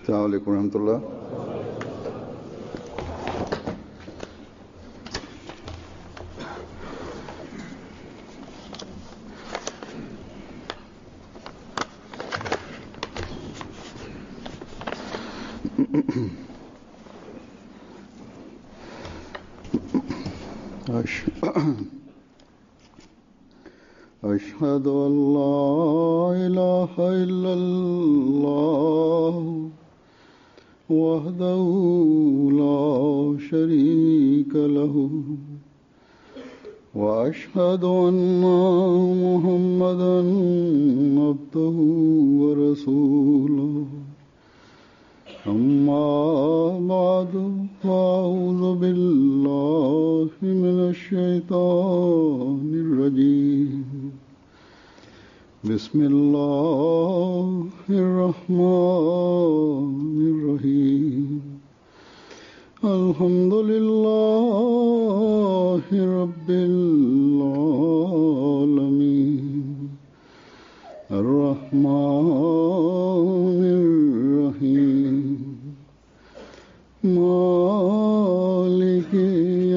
अस्सलामु अलैकुम रहमतुल्लाह। أشهد أن لا إله إلا الله وحده لا شريك له وأشهد أن محمدا عبده ورسوله أما بعد فأعوذ بالله من الشيطان الرجيم بسم الله الرحمن الرحيم الحمد لله رب العالمين الرحمن الرحيم مالك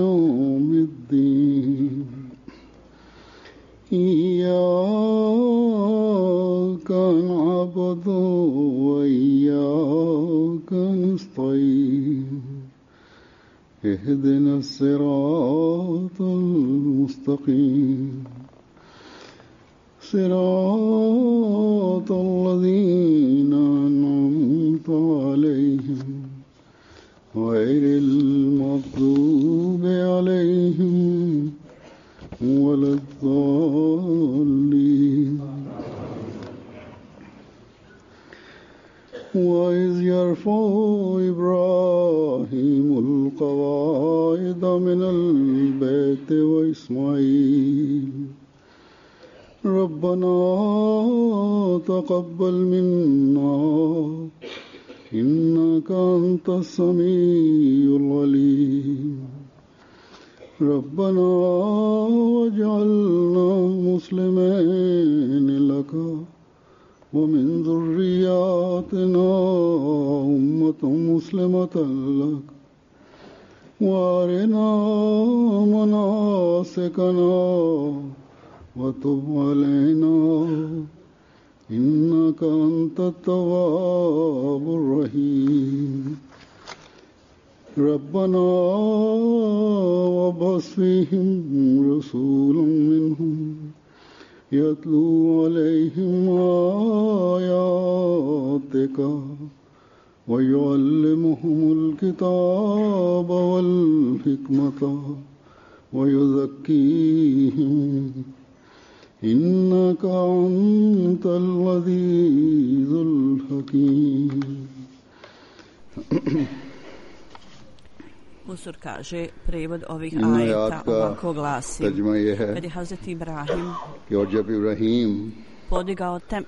يوم الدين إياك نعبد وإياك نستعين اهدنا الصراط المستقيم صراط الذين أنعمت عليهم غير المغضوب عليهم ولا الضالين وإذ يرفع إبراهيم القواعد من البيت وإسماعيل ربنا تقبل منا إنك أنت السميع العليم ربنا واجعلنا مسلمين لك ومن ذرياتنا أمة مسلمة لك وأرنا مناسكنا وتب علينا إنك أنت التواب الرحيم ربنا وابعث فيهم رسولا منهم يتلو عليهم آياتك ويعلمهم الكتاب والحكمة ويزكيهم إنك أنت العزيز الحكيم. Usur kaže, prevod ovih ajeta ovako glasi: kad je Hazreti Ibrahim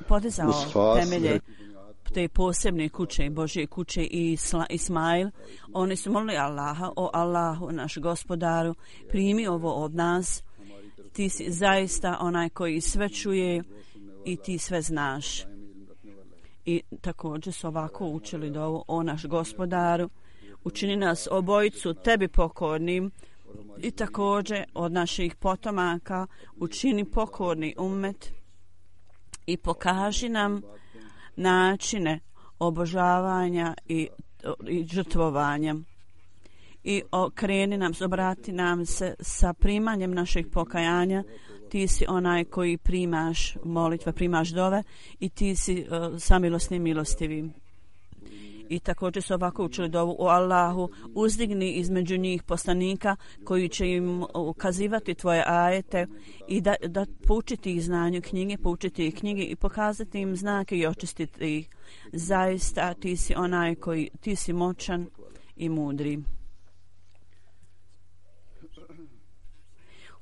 podizao temelje te posebne kuće, Božje kuće i Ismail, oni su molili Allaha: o Allahu, naš gospodaru, primi ovo od nas, ti si zaista onaj koji sve čuje i ti sve znaš. I također su ovako učili dovu: o naš gospodaru, učini nas obojicu tebi pokornim i također od naših potomaka učini pokorni ummet i pokaži nam načine obožavanja i žrtvovanja i okreni nam, obrati nam se sa primanjem naših pokajanja. Ti si onaj koji primaš molitve, primaš dove i ti si samilosni i milostivi. I također su ovako učili dovu: o Allahu, uzdigni između njih poslanika koji će im ukazivati tvoje ajete i da poučiti ih znanju knjige, poučiti ih knjige i pokazati im znake i očistiti ih. Zaista ti si onaj koji, ti si moćan i mudri.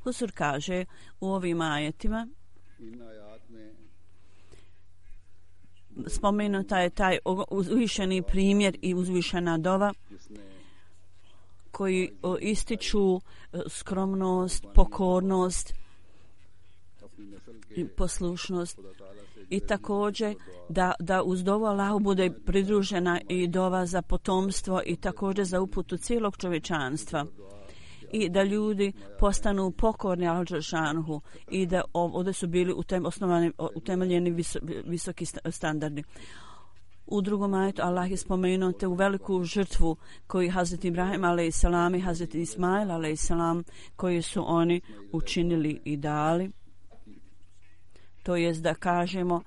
Husur kaže u ovim ajetima, spomenuta je taj uzvišeni primjer i uzvišena dova koji ističu skromnost, pokornost i poslušnost i također da uz dovu Allahu bude pridružena i dova za potomstvo i također za uputu cijelog čovječanstva i da ljudi postanu pokorni Allahu dželešanohu i da ovdje su bili utemeljeni visoki standardi. U drugom ajetu Allah je spomenuo te u veliku žrtvu koju Hazret Ibrahim a.s. i Hazret Ismail a.s. koju su oni učinili i dali. To jest da kažemo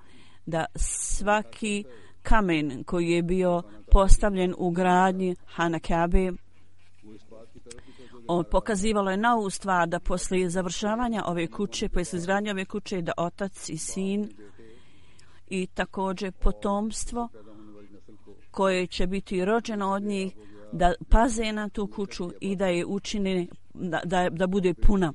da svaki kamen koji je bio postavljen u gradnji Hana Kabe, pokazivalo je na ovu stvar da poslije završavanja ove kuće, poslije izgradnje ove kuće, da otac i sin i također potomstvo koje će biti rođeno od njih, da paze na tu kuću i da je učine, da bude puna.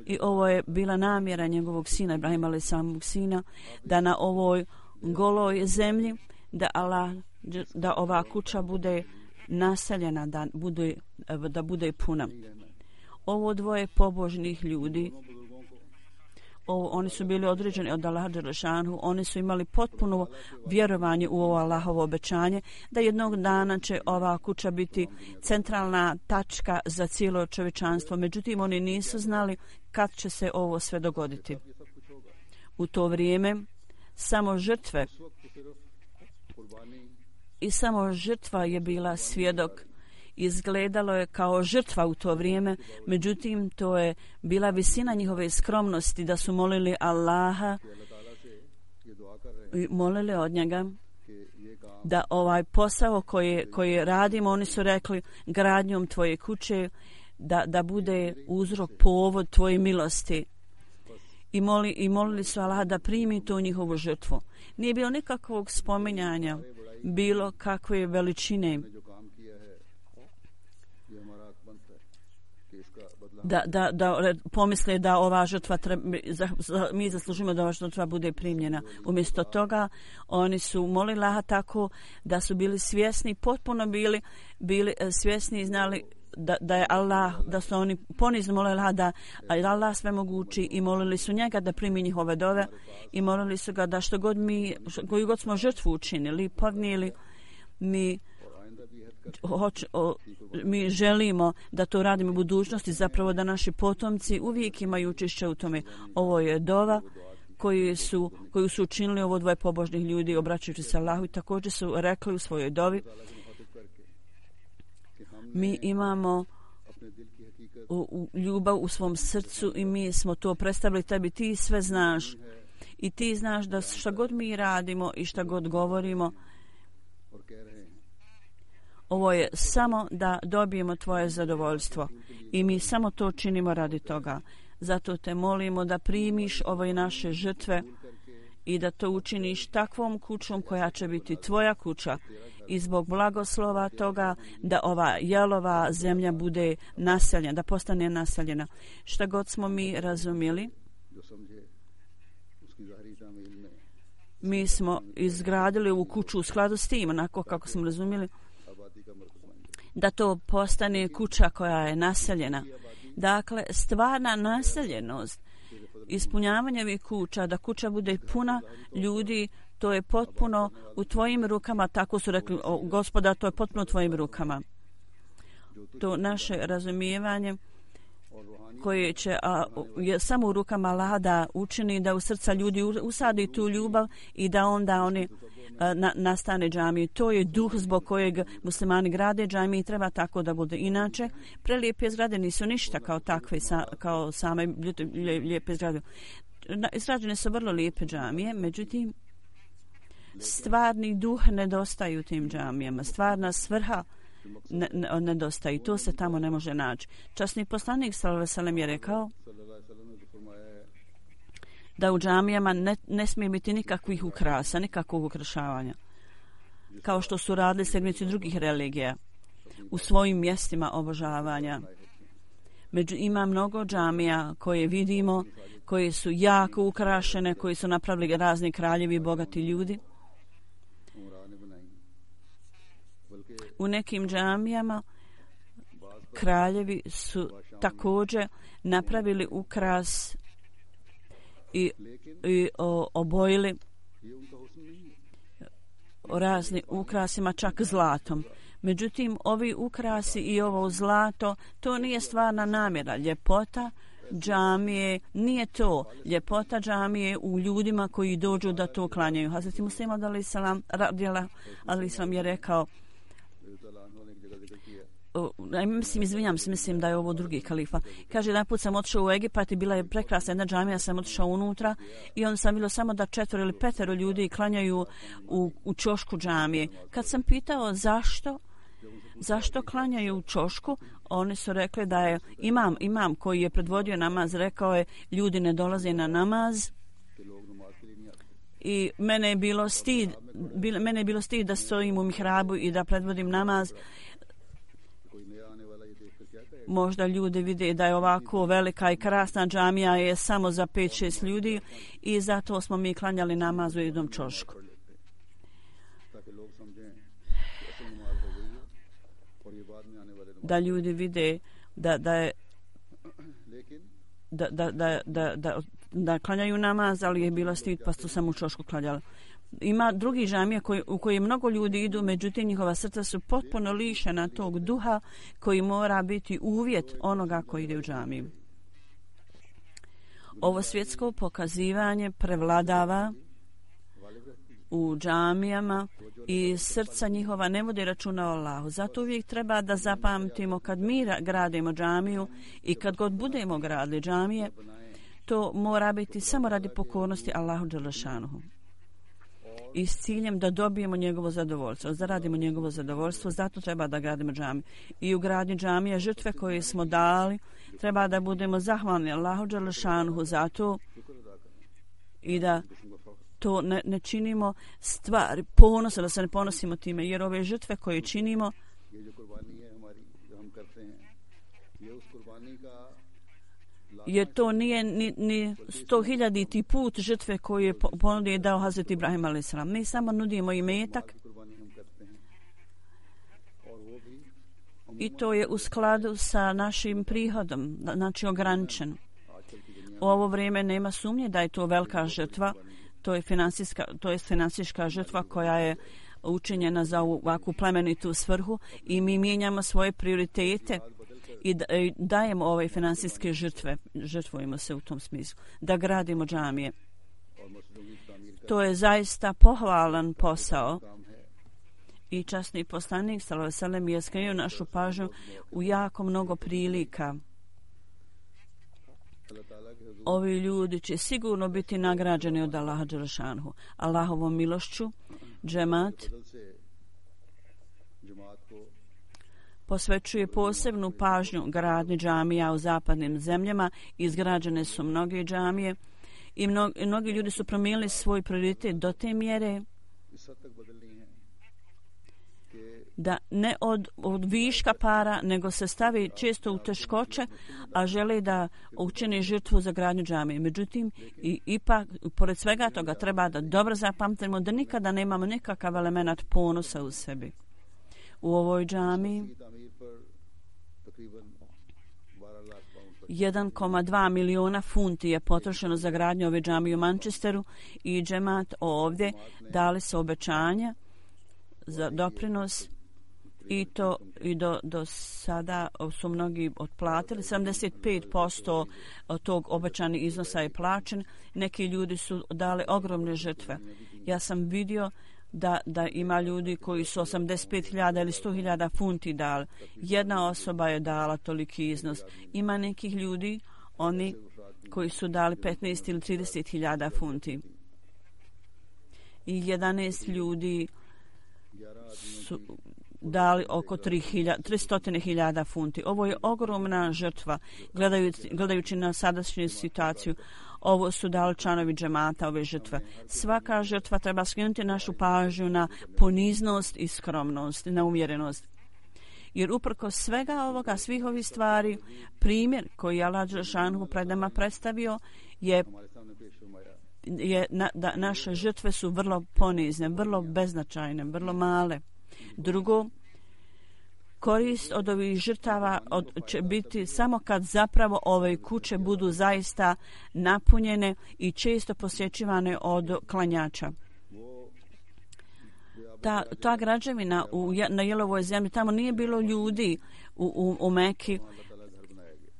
I ovo je bila namjera njegovog sina, Ibrahima a.s. sina, da na ovoj goloj zemlji, da ova kuća bude naseljena, da bude puna. Ovo dvoje pobožnih ljudi, oni su bili određeni od Allaha dželešanu, oni su imali potpuno vjerovanje u ovo Allahovo obećanje da jednog dana će ova kuća biti centralna tačka za cijelo čovječanstvo. Međutim, oni nisu znali kad će se ovo sve dogoditi. U to vrijeme samo žrtva je bila svjedok. Izgledalo je kao žrtva u to vrijeme, međutim to je bila visina njihove skromnosti, da su molili Allaha i molili od njega da ovaj posao koji radimo, oni su rekli gradnjom tvoje kuće, da bude uzrok, povod tvoje milosti. I molili su Allaha da primi tu njihovu žrtvu. Nije bilo nikakvog spominjanja bilo kakve veličine, da pomisle da ova žrtva mi zaslužimo da ova žrtva bude primljena. Umjesto toga oni su molili Allaha tako da su bili svjesni, potpuno bili svjesni i znali da je Allah, da su oni ponizno molili Allaha da Allah sve mogući i molili su njega da primi njihove dove i molili su ga da koju god smo žrtvu učinili, podnijeli, mi želimo da to radimo u budućnosti, zapravo da naši potomci uvijek imaju učešće u tome. Ovo je dova koju su učinili ovo dvoje pobožnih ljudi obraćajući se Allahu i također su rekli u svojoj dovi: mi imamo ljubav u svom srcu i mi smo to predstavili tebi, ti sve znaš i ti znaš da šta god mi radimo i šta god govorimo, ovo je samo da dobijemo tvoje zadovoljstvo i mi samo to činimo radi toga. Zato te molimo da primiš ove naše žrtve i da to učiniš takvom kućom koja će biti tvoja kuća i zbog blagoslova toga da ova jalova zemlja bude naseljena, da postane naseljena. Šta god smo mi razumjeli, mi smo izgradili ovu kuću u skladu s tim, onako kako smo razumjeli, da to postane kuća koja je naseljena. Dakle, stvarna naseljenost, ispunjavanje ovih kuća, da kuća bude puna ljudi, to je potpuno u tvojim rukama, tako su rekli, Gospoda, to je potpuno u tvojim rukama. To naše razumijevanje koje će je samo u rukama Allaha da učini da u srca ljudi usadi tu ljubav i da onda oni nastane džamije. To je duh zbog kojeg muslimani grade džamije i treba tako da bude. Inače, prelijepe zgrade nisu ništa kao takve, kao same lijepe zgrade. Izrađene su vrlo lijepe džamije, međutim, stvarni duh nedostaje u tim džamijama. Stvarna svrha nedostaje i to se tamo ne može naći. Časni poslanik sallallahu alejhi ve sellem je rekao da u džamijama ne smije biti nikakvih ukrasa, nikakvog ukrašavanja, kao što su radili sledbenici drugih religija u svojim mjestima obožavanja. Ima mnogo džamija koje vidimo, koje su jako ukrašene, koji su napravili razni kraljevi i bogati ljudi. U nekim džamijama kraljevi su također napravili ukras i obojili raznim ukrasima, čak zlatom. Međutim, ovi ukrasi i ovo zlato, to nije stvarna namjera. Ljepota džamije nije to. Ljepota džamije u ljudima koji dođu da to klanjaju. Hazreti Muslima a.s. je rekao, mislim da je ovo drugi kalifa. Kaže, jedan put sam otišao u Egipat i bila je prekrasna jedna džamija, sam otišao unutra i on sam bilo samo da 4 ili 5 ljudi klanjaju u ćošku džamije. Kad sam pitao zašto klanjaju u ćošku, oni su rekli da je imam koji je predvodio namaz, rekao je, ljudi ne dolaze na namaz. I mene je bilo stid da stojim u mihrabu i da predvodim namaz. Možda ljudi vide da je ovako velika i krasna džamija je samo za 5-6 ljudi i zato smo mi klanjali namaz u jednom ćošku. Da ljudi vide da klanjaju namaz, ali je bila stid pa su samo u ćošku klanjali. Ima drugi džamije u koje mnogo ljudi idu, međutim njihova srca su potpuno lišena tog duha koji mora biti uvjet onoga koji ide u džamiju. Ovo svjetsko pokazivanje prevladava u džamijama i srca njihova ne vode računa o Allahu. Zato uvijek treba da zapamtimo kad mi gradimo džamiju i kad god budemo gradili džamije, to mora biti samo radi pokornosti Allahu dželešanuhu i s ciljem da dobijemo njegovo zadovoljstvo, zaradimo njegovo zadovoljstvo, zato treba da gradimo džamiju. I u gradnji džamije žrtve koje smo dali, treba da budemo zahvalni Allahu dželešanuhu za to i da to ne činimo stvari ponosa, da se ne ponosimo time, jer ove žrtve koje činimo jer to nije ni 100.000 put žrtve koje je ponudio i dao Hazret Ibrahim a.s. Mi samo nudimo imetak i to je u skladu sa našim prihodom, znači ograničen. U ovo vrijeme nema sumnje da je to velika žrtva, to je financijska žrtva koja je učinjena za ovakvu plemenitu svrhu i mi mijenjamo svoje prioritete i dajemo ove financijske žrtvujemo se u tom smislu, da gradimo džamije. To je zaista pohvalan posao i časni poslanik sallallahu alejhi ve sellem je skrenuo našu pažnju u jako mnogo prilika. Ovi ljudi će sigurno biti nagrađeni od Allaha dželešanuhu. Allahovom milošću džemat posvećuje posebnu pažnju gradnji džamija u zapadnim zemljama. Izgrađene su mnoge džamije i mnogi ljudi su promijenili svoj prioritet do te mjere da ne od viška para, nego se stavi često u teškoće, a žele da učine žrtvu za gradnju džamije. Međutim, ipak, pored svega toga, treba da dobro zapamtimo da nikada nemamo nikakav element ponosa u sebi. U ovoj džamiji 1,2 miliona funti je potrošeno za gradnju ove džamije u Manchesteru i džemat ovdje dali su obećanja za doprinos i do sada su mnogi otplatili. 75% od tog obećanih iznosa je plaćen. Neki ljudi su dali ogromne žrtve. Ja sam vidio da ima ljudi koji su 85.000 ili 100.000 funti dali. Jedna osoba je dala toliki iznos. Ima nekih ljudi, oni koji su dali 15 ili 30.000 funti. I 11 ljudi su dali oko 300.000 funti. Ovo je ogromna žrtva. Gledajući na sadašnju situaciju, ovo su dali članovi džemata, ove žrtve. Svaka žrtva treba skrenuti našu pažnju na poniznost i skromnost, na umjerenost. Jer uprkos svega ovoga, svih ovih stvari, primjer koji Allah dželešanuhu pred nama predstavio je da naše žrtve su vrlo ponizne, vrlo beznačajne, vrlo male. Drugo, korist od ovih žrtava će biti samo kad zapravo ove kuće budu zaista napunjene i često posjećivane od klanjača. Ta građevina na Jelovoj zemlji, tamo nije bilo ljudi u Meki.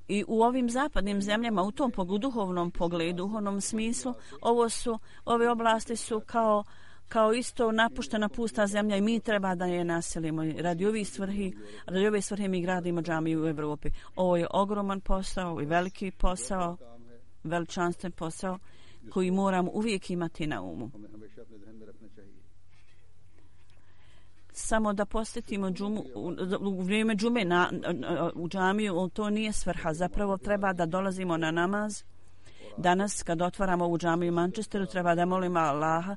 I u ovim zapadnim zemljama, u tom duhovnom pogledu, duhovnom smislu, ove oblasti su kao isto napuštena pusta zemlja i mi treba da je naselimo. Radi ove svrhe mi gradimo džamiju u Evropi. Ovo je ogroman posao i veliki posao, veličanstven posao koji moramo uvijek imati na umu. Samo da posjetimo u vrijeme džume u džamiju, to nije svrha. Zapravo treba da dolazimo na namaz. Danas kad otvaramo ovu džamiju u Manchesteru treba da molimo Allaha.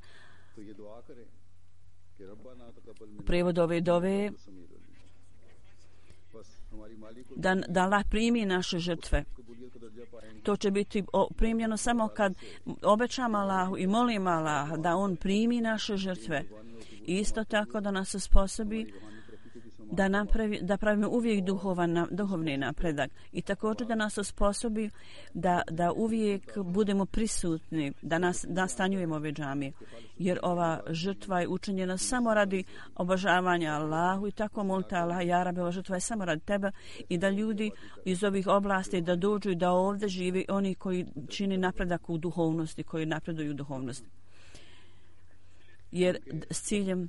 Prevod ove dove da Allah primi naše žrtve. To će biti primljeno samo kad obećamo Allahu i molimo Allaha da On primi naše žrtve. I isto tako da nas osposobi da pravimo uvijek duhovni napredak. I također da nas osposobi da uvijek budemo prisutni, da nastanjujemo ove džamije. Jer ova žrtva je učinjena samo radi obožavanja Allahu i tako molite Allaha, ja Rabbi, ova žrtva je samo radi tebe i da ljudi iz ovih oblasti da dođu i da ovdje živi oni koji čini napredak u duhovnosti, koji napreduju u duhovnosti. Jer s ciljem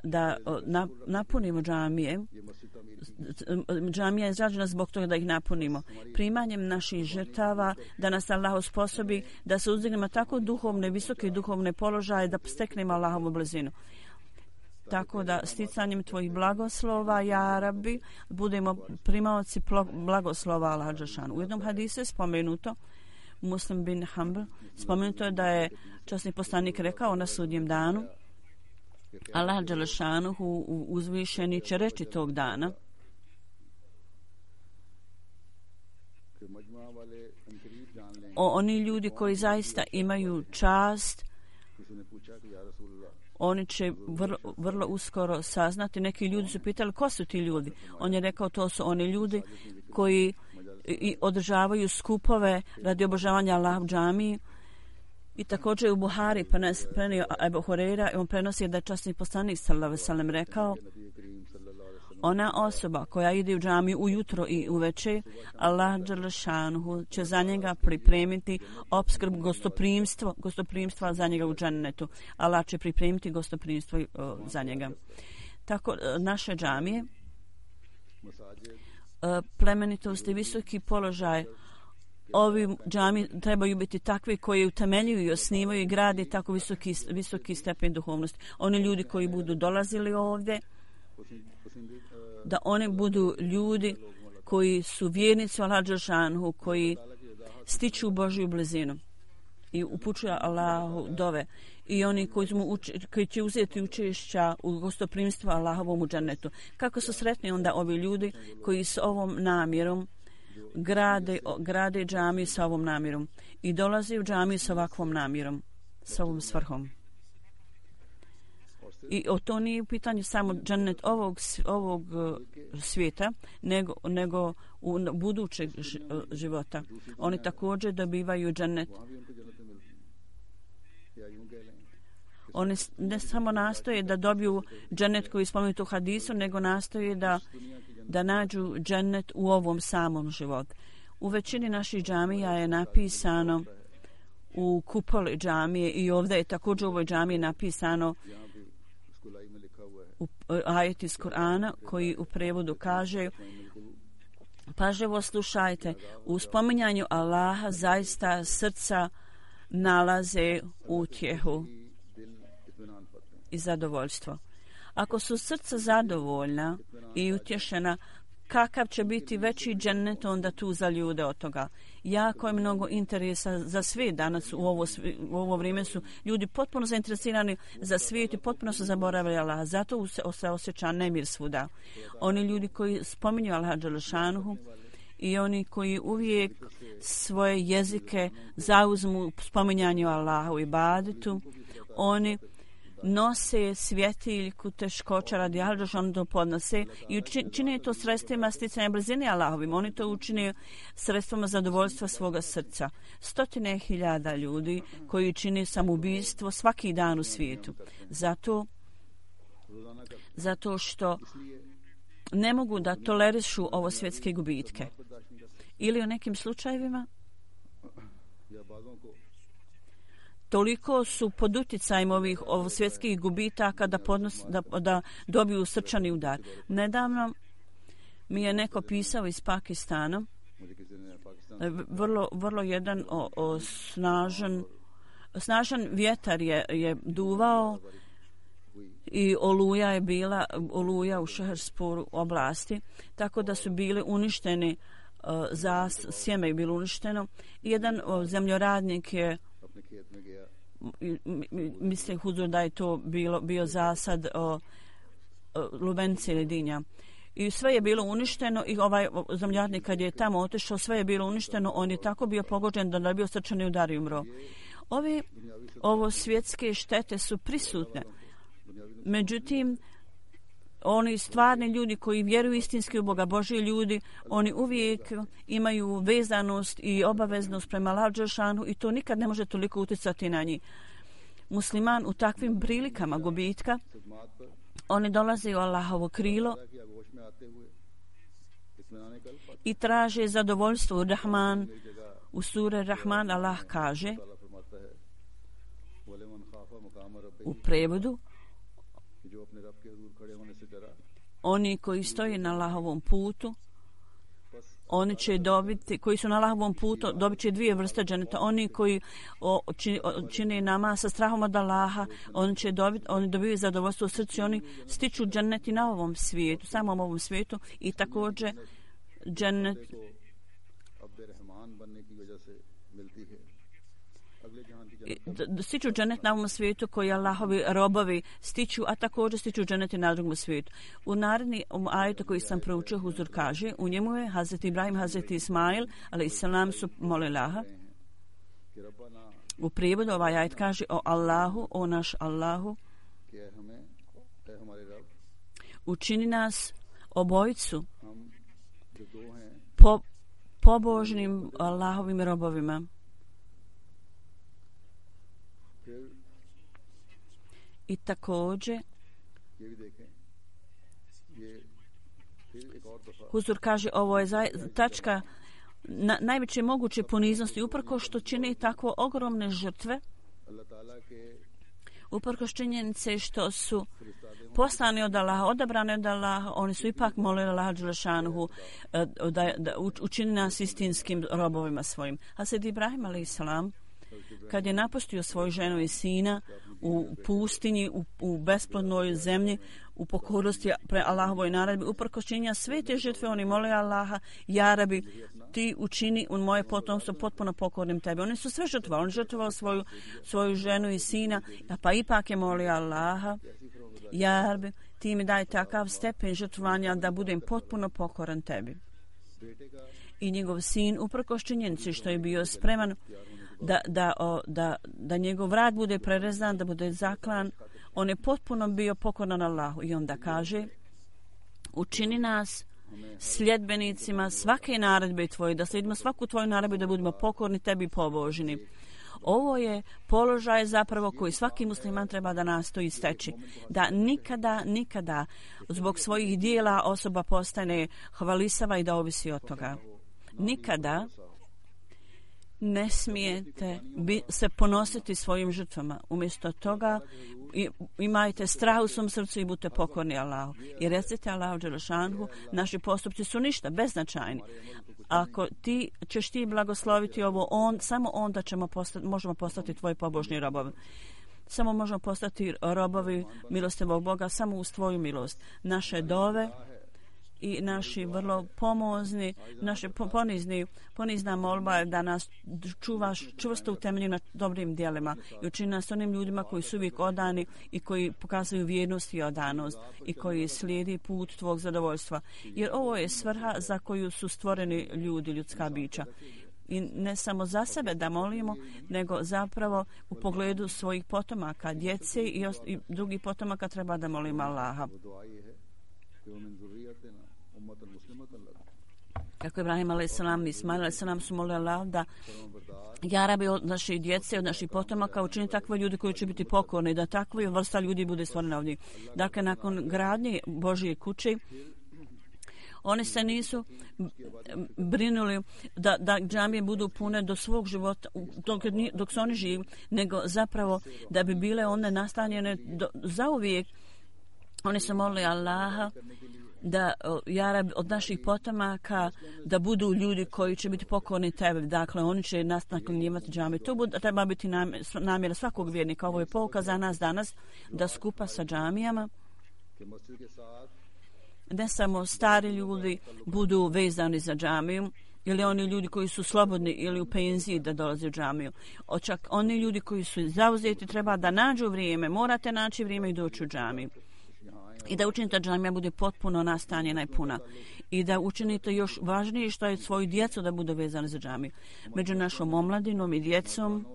da napunimo džamije. Džamija je izrađena zbog toga da ih napunimo. Primanjem naših žrtava da nas Allah osposobi da se uzdignemo tako visoke duhovne položaje da steknemo Allahovu blizinu. Tako da sticanjem tvojih blagoslova, ja Rabbi, budemo primaoci blagoslova Allaha dželešanu. U jednom hadisu je spomenuto, Muslim bin Hanbal, spomenuto je da je časni poslanik rekao na sudnjem danu, Allah dželešanuhu uzvišeni će reći tog dana: oni ljudi koji zaista imaju čast, oni će vrlo uskoro saznati. Neki ljudi su pitali ko su ti ljudi. On je rekao to su oni ljudi koji održavaju skupove radi obožavanja Allaha u džamiji. I također u Buhari prenio Ebu Hureyra i on prenosi da je časni poslanik sallallahu alejhi ve sellem rekao: ona osoba koja ide u džamiju ujutro i uveče, Allah dželešanuhu će za njega pripremiti opskrbu gostoprimstva za njega u džennetu. Allah će pripremiti gostoprimstvo za njega. Tako naše džamije, plemenitost i visoki položaj, ovi džami trebaju biti takvi koji utemeljuju i osnivaju i gradi tako visoki stepen duhovnosti. Oni ljudi koji budu dolazili ovdje, da oni budu ljudi koji su vjernici Allaha dželešanuhu, koji stiču Božju blizinu i upućuju Allahu dove, i oni koji će uzeti učešća u gostoprimstvu Allahovom u džennetu. Kako su sretni onda ovi ljudi koji s ovom namjerom grade džamiju sa ovom namjerom i dolaze u džamiju sa ovakvom namjerom, sa ovom svrhom. I to nije u pitanju samo džennet ovog svijeta, nego u budućeg života. Oni također dobivaju džennet. Oni ne samo nastoje da dobiju džennet koji je spomenut u hadisu, nego nastoje da nađu džennet u ovom samom životu. U većini naših džamija je napisano u kupoli džamije i ovdje je također u ovoj džamiji napisano ajet iz Kur'ana koji u prevodu kaže: pažljivo slušajte, u spominjanju Allaha zaista srca nalaze utjehu i zadovoljstvo. Ako su srca zadovoljna i utješena, kakav će biti veći džennet onda tu za ljude od toga. Jako je mnogo interesa za svijet danas u ovo vrijeme su ljudi potpuno zainteresirani za svijet i potpuno su zaboravili Allaha. Zato se osjeća nemir svuda. Oni ljudi koji spominju Allaha dželešanuhu i oni koji uvijek svoje jezike zauzmu spominjanju Allaha u ibadetu, oni nose svjetiljku teškoća radi Allah, oni to podnose i čine to sredstvima sticanja blizine Allahovim. Oni to učine sredstvima zadovoljstva svoga srca. 100.000 ljudi koji čine samoubistvo svaki dan u svijetu. Zato što ne mogu da tolerišu ovo svjetske gubitke. Ili u nekim slučajevima toliko su pod utjecajem ovih svjetskih gubitaka da dobiju srčani udar. Nedavno mi je neko pisao iz Pakistana, vrlo jedan snažan vjetar je duvao i oluja u Šahrspuru oblasti, tako da su bili uništeni, sjeme je bilo uništeno. Jedan zemljoradnik je, mislim Huzur da je to bio zasad lubenice ili dinja. I sve je bilo uništeno i ovaj zemljoradnik kad je tamo otišao, sve je bilo uništeno, on je tako bio pogođen da je bio srčani udar i umro. Ovo svjetske štete su prisutne. Međutim, oni stvarni ljudi koji vjeruju istinski u Boga, Božji ljudi, oni uvijek imaju vezanost i obaveznost prema Allahu dželešanu i to nikad ne može toliko utjecati na njih. Musliman u takvim prilikama gubitka, oni dolaze u Allahovo krilo i traže zadovoljstvo. U sure Rahman Allah kaže u prevodu: oni koji stoje na Allahovom putu, oni će dobiti, koji su na Allahovom putu, dobit će dvije vrste dženeta. Oni koji čine namaz sa strahom od Allaha, oni dobiju zadovoljstvo u srcu, oni stiču dženeti na ovom svijetu, samom ovom svijetu i također dženet stiču dženet na ovom svijetu koji Allahovi robovi stiču, a također stiču dženeti na drugom svijetu. U naredni ajetu koji sam proučio, Huzur kaže, u njemu je Hazreti Ibrahim, Hazreti Ismail, ali Islam su molili Allaha. U prijevodu ovaj ajet kaže: o Allahu, o naš Allahu, učini nas obojicu pobožnim Allahovim robovima. I također Huzur kaže, ovo je tačka najveće moguće poniznosti, uprkos što čine tako ogromne žrtve, uprkos činjenice što su poslani od Allaha, odabrani od Allaha, oni su ipak molili Allaha dželešanuhu da učini nas istinskim robovima svojim. Hazret Ibrahim a.s. kad je napustio svoju ženu i sina u pustinji, u besplodnoj zemlji, u pokornosti pre Allahovoj naredbi, uprkos činjenja sve te žrtve, oni mole Allaha: ja Rabi, ti učini u moje potomstvo potpuno pokornim tebi. Oni su sve žrtvovali, on žrtvovao svoju ženu i sina, pa ipak je molio Allaha: ja Rabi, ti mi daj takav stepen žrtvovanja da budem potpuno pokoran tebi. I njegov sin, uprkos činjenici što je bio spreman da njegov vrat bude prerezan, da bude zaklan, on je potpuno bio pokoran Allahu. I onda kaže: učini nas sljedbenicima svake naredbe tvoje, da slijedimo svaku tvoju naredbu, da budemo pokorni tebi i pobožni. Ovo je položaj zapravo koji svaki musliman treba da nastoji steći. Da nikada zbog svojih dijela osoba postane hvalisava i da ovisi od toga. Nikada ne smijete se ponositi svojim žrtvama. Umjesto toga imajte strah u svom srcu i budite pokorni Allahu. I recite Allahu dželešanhu: naši postupci su ništa, beznačajni. Ako ćeš ti blagosloviti ovo, samo onda možemo postati tvoji pobožni robovi. Samo možemo postati robovi milostivog Boga, samo uz tvoju milost. Naše dove i naši vrlo pomozni, naše ponizna molba je da nas čuvaš čvrsto utemeljeni na dobrim djelima i učini nas onim ljudima koji su uvijek odani i koji pokazuju vjernost i odanost i koji slijedi put tvog zadovoljstva. Jer ovo je svrha za koju su stvoreni ljudi, ljudska bića. i ne samo za sebe da molimo, nego zapravo u pogledu svojih potomaka, djece i drugih potomaka treba da molimo Allaha. Kako Ibrahim a.s. i Ismail a.s. su molili Allah da ja rabi od naše djece, od naših potomaka učini takve ljudi koji će biti pokorni, da takva vrsta ljudi bude stvorena ovdje. Dakle, nakon gradnje Božje kuće, oni se nisu brinuli da džamije budu pune do svog života, dok su oni živi, nego zapravo da bi bile one nastanjene zauvijek. Oni su molili Allaha da od naših potomaka da budu ljudi koji će biti pokorni tebi. Dakle, oni će nas naklanjivati džamije. To treba biti namjera svakog vjernika. Ovo je pouka za nas danas da skupa sa džamijama ne samo stari ljudi budu vezani za džamiju ili oni ljudi koji su slobodni ili u penziji da dolaze u džamiju. Čak oni ljudi koji su zauzeti treba da nađu vrijeme, morate naći vrijeme i doći u džamiju. I da učinite džamija bude potpuno nastanjena i puna. I da učinite još važnije što je svoju djecu da budu vezani za džamiju. Među našom omladinom i djecom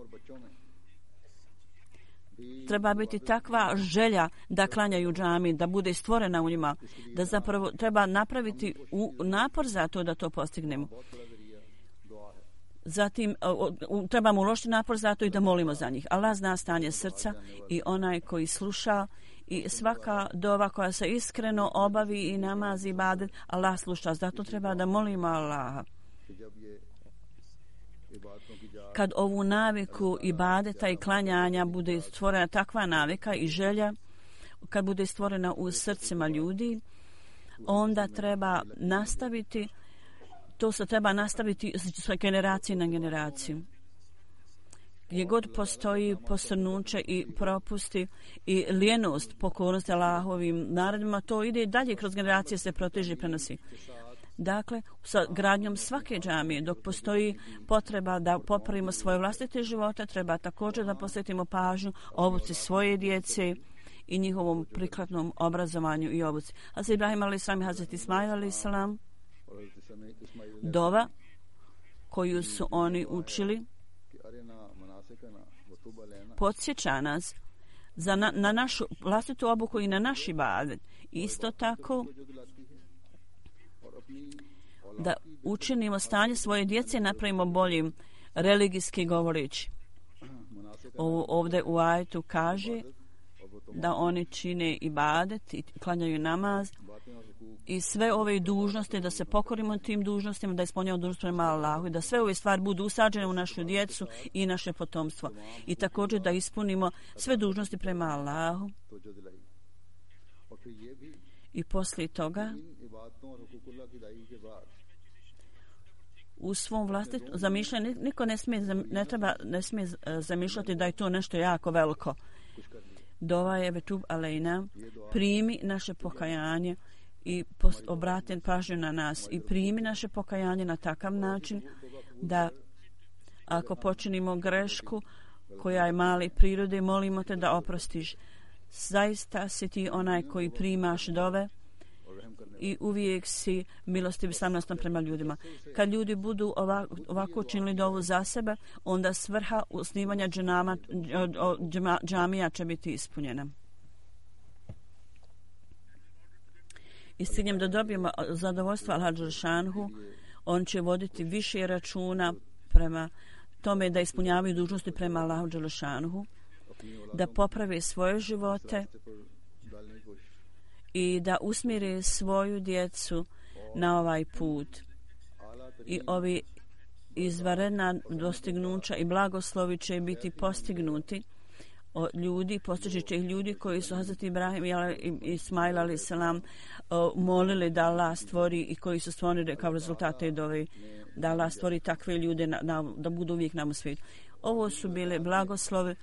treba biti takva želja da klanjaju džamiji, da bude stvorena u njima, da zapravo treba napraviti napor za to da to postignemo. Zatim trebamo uložiti napor za to i da molimo za njih. Allah zna stanje srca i onaj koji sluša i svaka dova koja se iskreno obavi i namaz i ibadet, Allah sluša. Zato treba da molimo Allaha. Kad ovu naviku ibadeta i klanjanja bude stvorena takva navika i želja, kad bude stvorena u srcima ljudi, onda treba nastaviti, to se treba nastaviti sa generacije na generaciju. Gdje god postoji posrnuće i propusti i lijenost, pokornost Allahovim naredbama, to ide dalje kroz generacije, se proteže i prenosi. Dakle, sa gradnjom svake džamije, dok postoji potreba da popravimo svoje vlastite živote, treba također da posvetimo pažnju obuci svoje djece i njihovom prikladnom obrazovanju i obuci. Hazret Ibrahim a.s. i Hazret Ismail a.s. dova koju su oni učili podsjeća nas na našu vlastitu obuku i na naš ibadet. Isto tako da učinimo stanje svoje djece, napravimo boljim religijski govoreći. Ovdje u ajetu kaže da oni čine ibadet i klanjaju namaz i sve ove dužnosti, da se pokorimo tim dužnostima, da ispunjamo dužnost prema Allahu i da sve ove stvari budu usađene u našu djecu i naše potomstvo. I također da ispunimo sve dužnosti prema Allahu. I poslije toga u svom vlastitom zamišljanju niko ne smije zamišljati da je to nešto jako veliko. Dova je betub alejna, primi naše pokajanje i obrati pažnju na nas i primi naše pokajanje na takav način da ako počinimo grešku koja je mali prirode, molimo te da oprostiš. Zaista si ti onaj koji primaš dove i uvijek si milostiv samnostan prema ljudima. Kad ljudi budu ovako učinili dovu za sebe, onda svrha osnivanja džamija će biti ispunjena. I s ciljem da dobijemo zadovoljstvo Allaha dželle šanuhu, on će voditi više računa prema tome da ispunjavaju dužnosti prema Allahu dželle šanuhu, da poprave svoje živote i da usmjere svoju djecu na ovaj put. I ovi izvanredna dostignuća i blagoslovi će biti postignuti od ljudi, postići će ih ljudi koji su Hazret Ibrahim i Ismail a.s. molili da Allah stvori i koji su stvorili kao rezultate dove, da Allah stvori takve ljude da budu uvijek nam u svijetu. Ovo su bile blagoslovi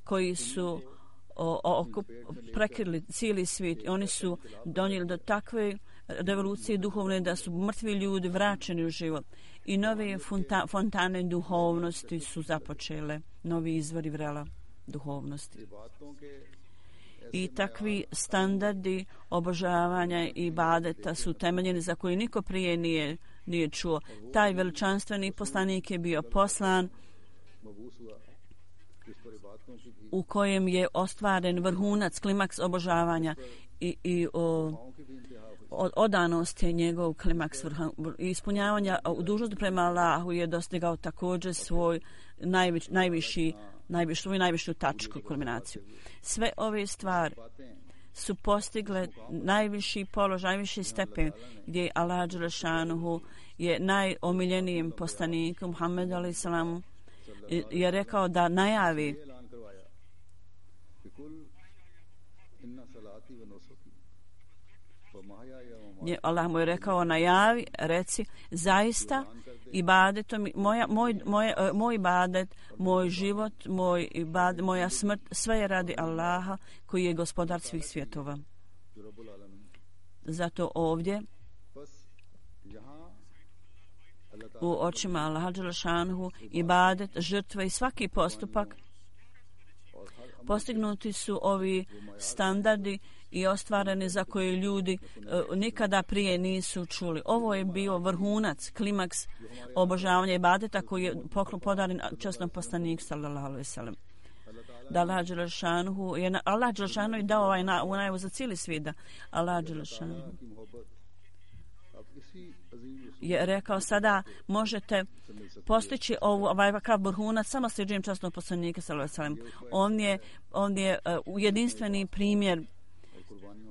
koji su prekrili cijeli svijet. Oni su donijeli do takve revolucije duhovne da su mrtvi ljudi vraćeni u život. I nove fontane duhovnosti su započele, novi izvori vrela duhovnosti. I takvi standardi obožavanja i ibadeta su temeljeni za koji niko prije nije nije čuo. Taj veličanstveni poslanik je bio poslan u kojem je ostvaren vrhunac, klimaks obožavanja i odanost je njegov klimaks ispunjavanja u dužnosti prema Allahu je dostigao također svoju najvišu tačku, kulminaciju. Sve ove stvari su postigle najviši položaj, najviši stepen gdje Allah dželešanuhu je najomiljenijim poslanikom Muhammedu alejhi selam je rekao da najavi Allah mu je rekao najavi, reci zaista ibadetom, moj ibadet, moj život, moja smrt, sve je radi Allaha koji je gospodar svih svjetova. Zato ovdje u očima Allaha dželešanuhu ibadet, žrtve i svaki postupak postignuti su ovi standardi i ostvareni za koje ljudi nikada prije nisu čuli. Ovo je bio vrhunac, klimaks obožavanja ibadeta koji je podaren časnom poslaniku sallallahu alejhi ve sellem. Da Allah dželešanuhu je dao ovaj najavu za cijeli svijet. Allah dželešanuhu je rekao sada možete postići ovaj vrhunac samo sljeđenjem časnog poslanika sallallahu alejhi ve sellem. On je jedinstveni primjer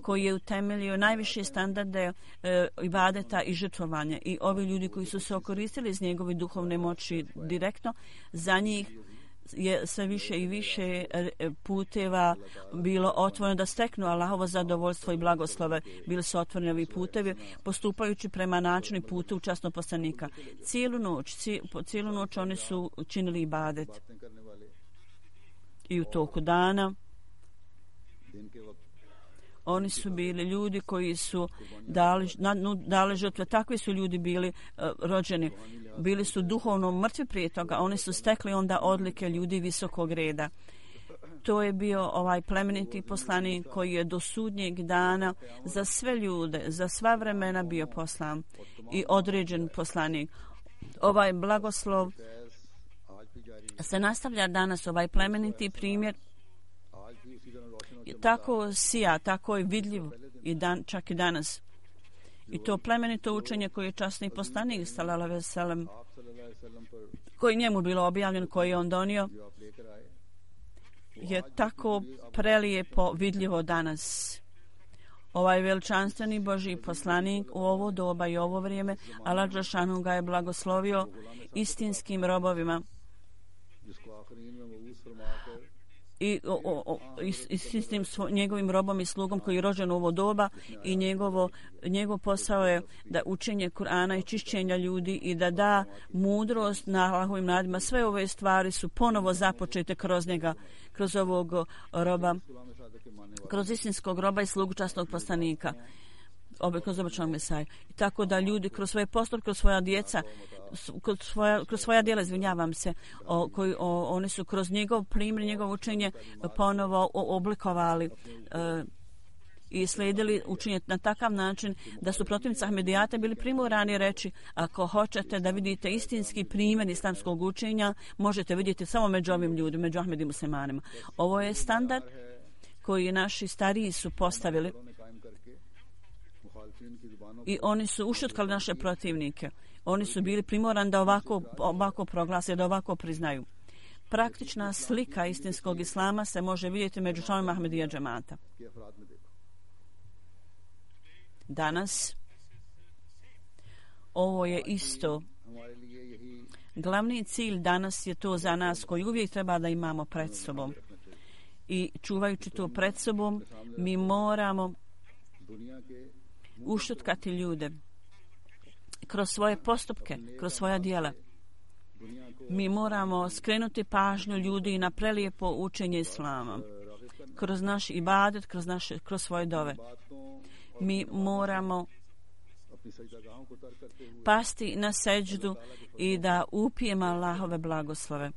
koji je utemeljio najviše standarde ibadeta i žrtvovanja. I ovi ljudi koji su se okoristili iz njegove duhovne moći direktno, za njih je sve više i više puteva bilo otvoreno da steknu Allahovo zadovoljstvo i blagoslove. Bili su otvoreni ovi putevi postupajući prema načinu i putu časnog poslanika. Cijelu noć oni su činili ibadet. I u toku dana oni su bili ljudi koji su dali žrtve. Takvi su ljudi bili rođeni. Bili su duhovno mrtvi prije toga. Oni su stekli onda odlike ljudi visokog reda. To je bio ovaj plemeniti poslanik koji je do sudnjeg dana za sve ljude, za sva vremena bio poslan i određen poslanik. Ovaj blagoslov se nastavlja danas, ovaj plemeniti primjer tako sija, tako je vidljiv čak i danas. I to plemenito učenje koje je časni poslanik sallallahu alejhi ve sellem, koji njemu bilo objavljeno, koji je on donio, je tako prelijepo vidljivo danas. Ovaj veličanstveni Božji poslanik u ovo doba i ovo vrijeme, Allah dželešanu ga je blagoslovio istinskim robovima i s tim njegovim robom i slugom koji je rođen u ovo doba i njegov posao je da učenje Kur'ana i čišćenja ljudi i da da mudrost na Allahovim nadima. Sve ove stvari su ponovo započete kroz njega, kroz ovog roba, kroz istinskog roba i slugu časnog poslanika, kroz običnog Mesaja. I tako da ljudi kroz svoje postupke, kroz svoja djeca, kroz svoja djela, izvinjavam se, oni su kroz njegov primjer, njegov učenje ponovo oblikovali i slijedili učenje na takav način da su protivnici Ahmedijata bili primorani reći ako hoćete da vidite istinski primjer islamskog učenja, možete vidjeti samo među ovim ljudima, među Ahmedi muslimanima. Ovo je standard koji naši stariji su postavili i oni su ušutkali naše protivnike. Oni su bili primorani da ovako proglase, da ovako priznaju. Praktična slika istinskog islama se može vidjeti među članovima Ahmedija džemata. Danas ovo je isto. Glavni cilj danas je to za nas koji uvijek treba da imamo pred sobom. I čuvajući to pred sobom, mi moramo ušutkati ljude kroz svoje postupke, kroz svoja djela. Mi moramo skrenuti pažnju ljudi na prelijepo učenje islama. Kroz naš ibadet, kroz svoje dove. Mi moramo pasti na seđdu i da upijemo Allahove blagoslove.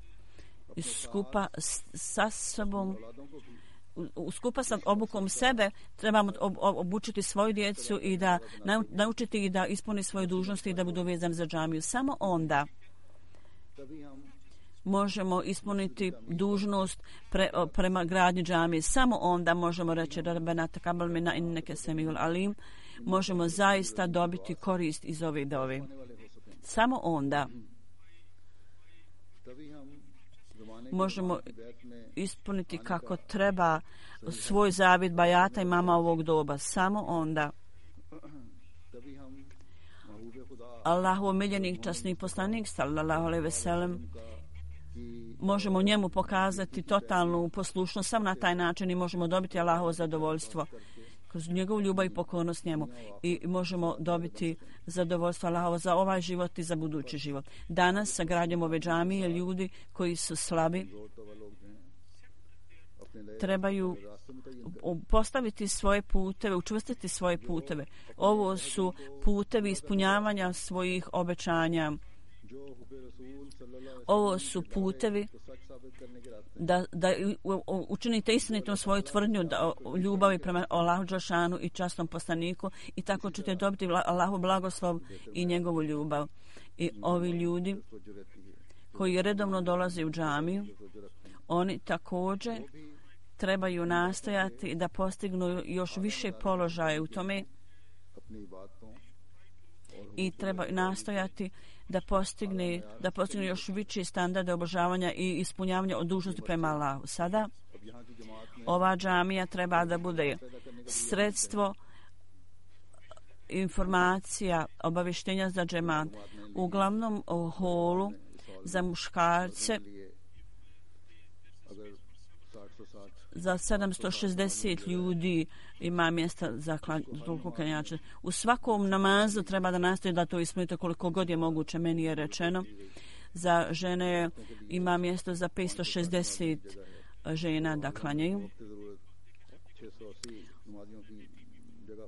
Skupa sa sobom skupa sa obukom sebe trebamo obučiti svoju djecu i da naučiti i da ispuni svoje dužnosti i da budu vezani za džamiju. Samo onda možemo ispuniti dužnost prema gradnji džamije. Samo onda možemo reći Rabbena taqabbal minna innaka samiul alim. Možemo zaista dobiti korist iz ove dove. Samo onda možemo ispuniti kako treba svoj zavjet bajata i mama ovog doba. Samo onda Allahov miljenik časni poslanik sallallahu alejhi ve sellem možemo njemu pokazati totalnu poslušnost. Samo na taj način i možemo dobiti Allahovo zadovoljstvo kroz njegovu ljubav i pokornost njemu i možemo dobiti zadovoljstvo Allahovo za ovaj život i za budući život. Danas sa gradnjom ove džamije ljudi koji su slabi trebaju postaviti svoje puteve, učvrstiti svoje puteve. Ovo su putevi ispunjavanja svojih obećanja. Ovo su putevi da učinite istinitom svoju tvrdnju ljubavi prema Allahu dželešanu i časnom poslaniku i tako ćete dobiti Allahu blagoslov i njegovu ljubav. I ovi ljudi koji redovno dolaze u džamiju, oni također trebaju nastojati da postignu još više položaje u tome i treba nastojati da postigne još više standarde obožavanja i ispunjavanja od dužnosti prema Allahu. Sada ova džamija treba da bude sredstvo informacija, obavještenja za džemat. Uglavnom u holu za muškarce za 760 ljudi ima mjesta za klanjače. U svakom namazu treba da nastoji da to ispunite koliko god je moguće, meni je rečeno. Za žene ima mjesto za 560 žena da klanjaju.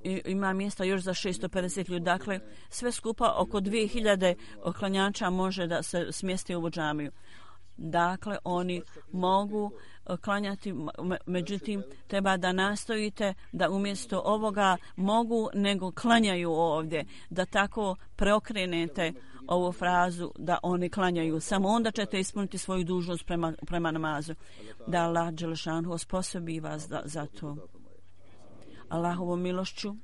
I ima mjesta još za 650 ljudi. Dakle, sve skupa oko 2000 klanjača može da se smjesti u ovu džamiju. Dakle, oni mogu klanjati, međutim, treba da nastojite da umjesto ovoga mogu nego klanjaju ovdje, da tako preokrenete ovu frazu da oni klanjaju. Samo onda ćete ispuniti svoju dužnost prema namazu. Da Allah dželešanu osposobi vas za to. Allahovom milošću,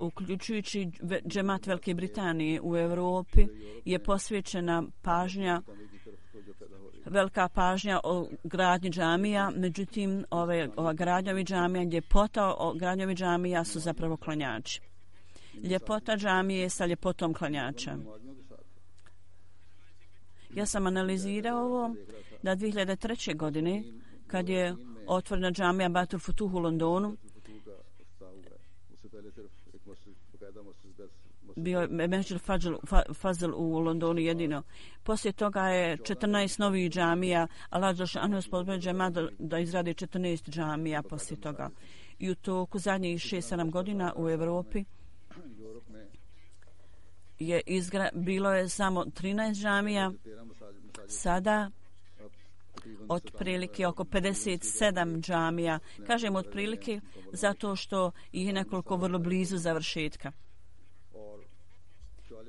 uključujući džemat Velike Britanije u Europi, je posvećena velika pažnja o gradnji džamija. Međutim, ova gradnja džamija, ljepota gradnja džamija su zapravo klanjači. Ljepota džamije sa ljepotom klanjača. Ja sam analizirao ovo da 2003. godine, kad je otvorena džamija Batul Futuh u Londonu, bio je Mesdžid Fazl u Londonu jedino. Poslije toga je 14 novih džamija. Allah dželešanu osposobio džemat da izradi 14 džamija poslije toga. I u toku zadnjih 6-7 godina u Europi bilo je samo 13 džamija. Sada otprilike oko 57 džamija. Kažem otprilike zato što ih je nekoliko vrlo blizu završetka.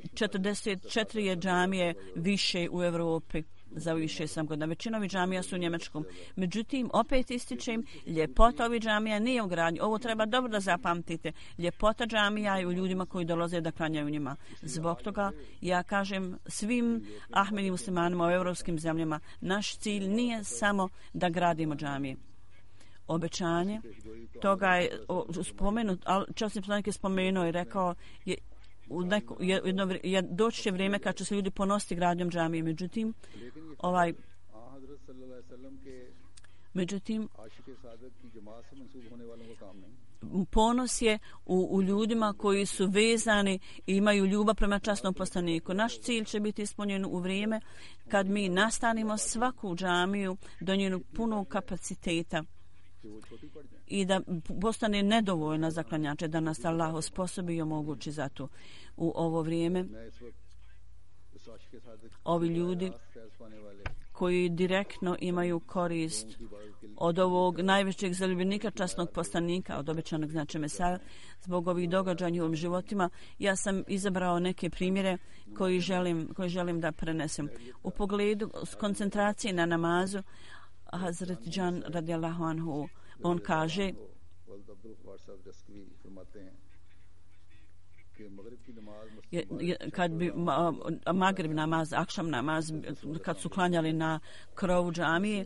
44 je džamije više u Europi za više 7 godina. Većina ovih džamija su u Njemačkom. Međutim, opet ističem, ljepota ovih džamija nije u gradnji. Ovo treba dobro da zapamtite. Ljepota džamija je u ljudima koji dolaze da klanjaju njima. Zbog toga ja kažem svim Ahmedi muslimanima u europskim zemljama, naš cilj nije samo da gradimo džamije. Obećanje toga je spomenut, časni poslanik je spomenuo i rekao doći će vrijeme kad će se ljudi ponositi gradnjom džamije. Međutim, ponos je u ljudima koji su vezani i imaju ljubav prema časnom poslaniku. Naš cilj će biti ispunjen u vrijeme kad mi nastanimo svaku džamiju do njenog punog kapaciteta i da postane nedovoljna za klanjače, da nas Allah osposobi i omogući za to. U ovo vrijeme ovi ljudi koji direktno imaju korist od ovog najvećeg zaljubljenika, časnog poslanika, od obećanog znači Mesaja, zbog ovih događaja u njihovim životima, ja sam izabrao neke primjere koji želim da prenesem. U pogledu koncentracije na namazu, Hazret Džan radijallahu anhu, on kaže kad bi Magrib namaz, Akšam namaz, kad su klanjali na krovu džamije,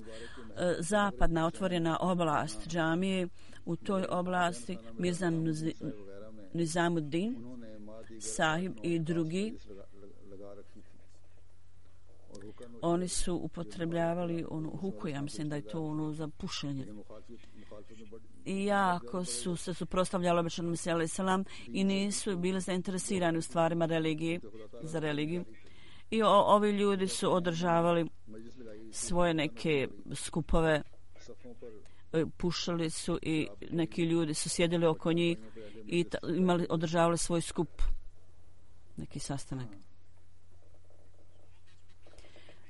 zapadna otvorena oblast džamije, u toj oblasti Mirza Nizamuddin sahib i drugi, oni su upotrebljavali huku, ja mislim da je to za pušenje. I jako su se suprotstavljali obećanom Mesiju alejhi selam i nisu bili zainteresirani u stvarima religije, za religiju. I ovi ljudi su održavali svoje neke skupove, pušali su i neki ljudi su sjedili oko njih i održavali svoj skup, neki sastanak.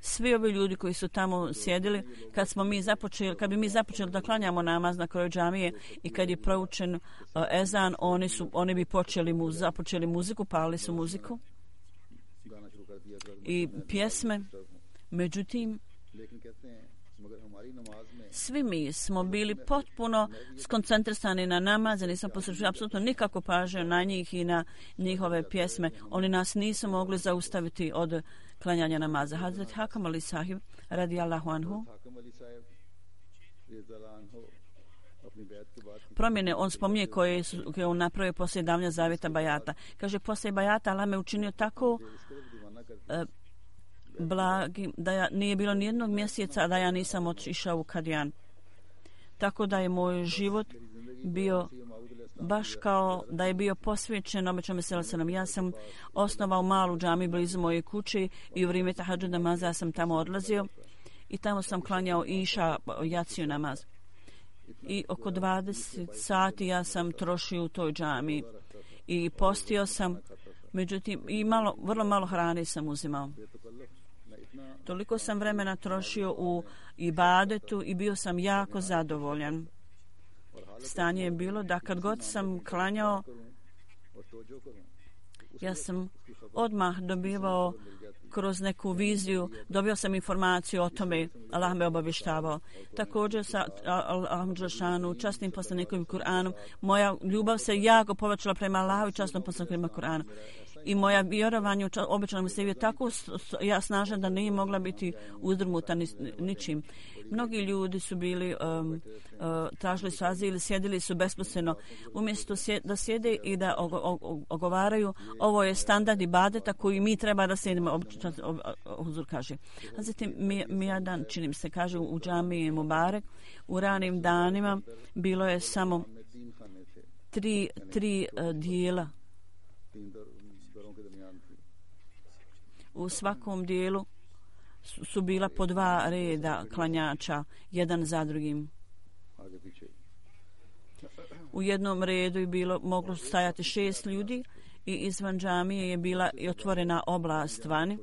Svi ovi ljudi koji su tamo sjedili, kad bi mi započeli da klanjamo namaz na kraju džamije i kad je proučen ezan, oni bi započeli muziku, palili su muziku i pjesme. Međutim, svi mi smo bili potpuno skoncentrisani na namaz, nisam poslušali apsolutno nikako pažnju na njih i na njihove pjesme. Oni nas nisu mogli zaustaviti od klanjanja namaza. Hazret Hakam Ali Sahib radijallahu anhu, promjene on spominje koje je on napravio poslije davanja zavjeta bajata. Kaže, poslije bajata Allah me učinio tako blagim da nije bilo nijednog mjeseca da ja nisam išao u Kadijan. Tako da je moj život bio baš kao da je bio posvećen obećanom Mesiju alejhi selam. Ja sam osnovao malu džamiju blizu moje kuće i u vrijeme tahadžud namaza sam tamo odlazio i tamo sam klanjao iša, jaciju namaz. I oko 20 sati ja sam trošio u toj džamiji i postio sam, međutim i vrlo malo hrane sam uzimao. Toliko sam vremena trošio u ibadetu i bio sam jako zadovoljan. Stanje je bilo da kad god sam klanjao, ja sam odmah dobivao kroz neku viziju, dobio sam informaciju o tome, Allah me obavještavao. Također sa Alhamdulillah, časnim poslanikom i Kur'anom, moja ljubav se jako povećala prema Allahu i časnom poslaniku i Kur'anu. I moja vjerovanje u obećanom Mesiju je tako snažna da nije mogla biti uzdrmuta ničim. Mnogi ljudi su bili, tražili su azil, sjedili su besposljedno. Umjesto da sjede i da ogovaraju, ovo je standard ibadeta koji mi treba da sjedimo, Huzur kaže. A zatim Mijadan, činim se, kaže u džamiji Mubarek, u ranim danima bilo je samo tri dijela. U svakom dijelu su bila po 2 reda klanjača, jedan za drugim. U jednom redu je moglo stajati 6 ljudi i izvan džamije je bila i otvorena oblast vani,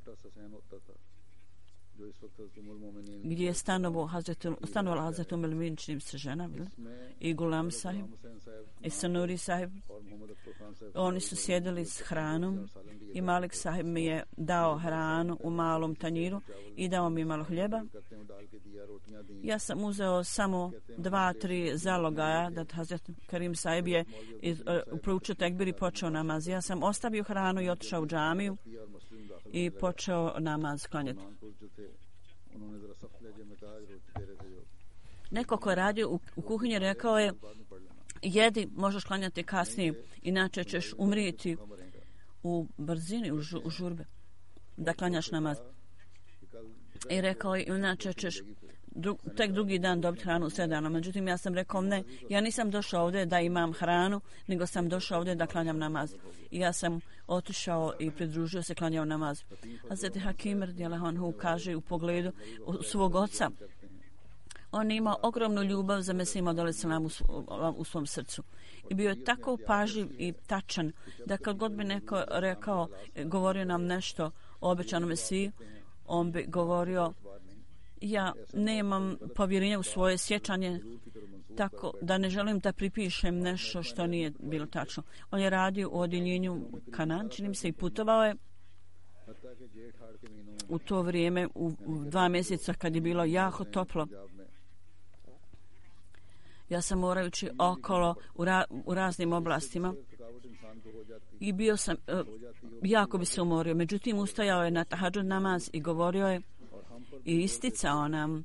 gdje je stanovala Hazret Umelmin, činim se žena, i Gulam sahib, i Sanuri sahib. Oni su sjedili s hranom i Malik sahib mi je dao hranu u malom tanjiru i dao mi malo hljeba. Ja sam uzeo samo 2-3 zalogaja, da Hazret Karim sahib je proučio tekbir i počeo namaz. Ja sam ostavio hranu i otišao u džamiju i počeo namaz klanjati. Neko ko je radio u kuhinji rekao je, jedi, možeš klanjati kasnije, inače ćeš umrijeti u brzini, u žurbe, da klanjaš namaz. I rekao je, inače ćeš tek drugi dan dobiti hranu u 7 dana. Međutim, ja sam rekao, ne, ja nisam došao ovdje da imam hranu, nego sam došao ovdje da klanjam namaz. I ja sam otišao i pridružio se klanjao namaz. Hazret Hakim radijallahu anhu kaže u pogledu svog oca, on ima ogromnu ljubav za Mesiju alejhi selam u svom srcu. I bio je tako pažljiv i tačan da kad god bi neko rekao, govorio nam nešto obećanom Mesiji, on bi govorio: ja nemam povjerenja u svoje sjećanje, tako da ne želim da pripišem nešto što nije bilo tačno. On je radio u odjeljenju Kanan, čini mi se, i putovao je u to vrijeme u 2 mjeseca kad je bilo jako toplo. Ja sam morajući okolo u raznim oblastima i bio sam, jako bi se umorio. Međutim, ustajao je na tahadžud namaz i govorio je i isticao nam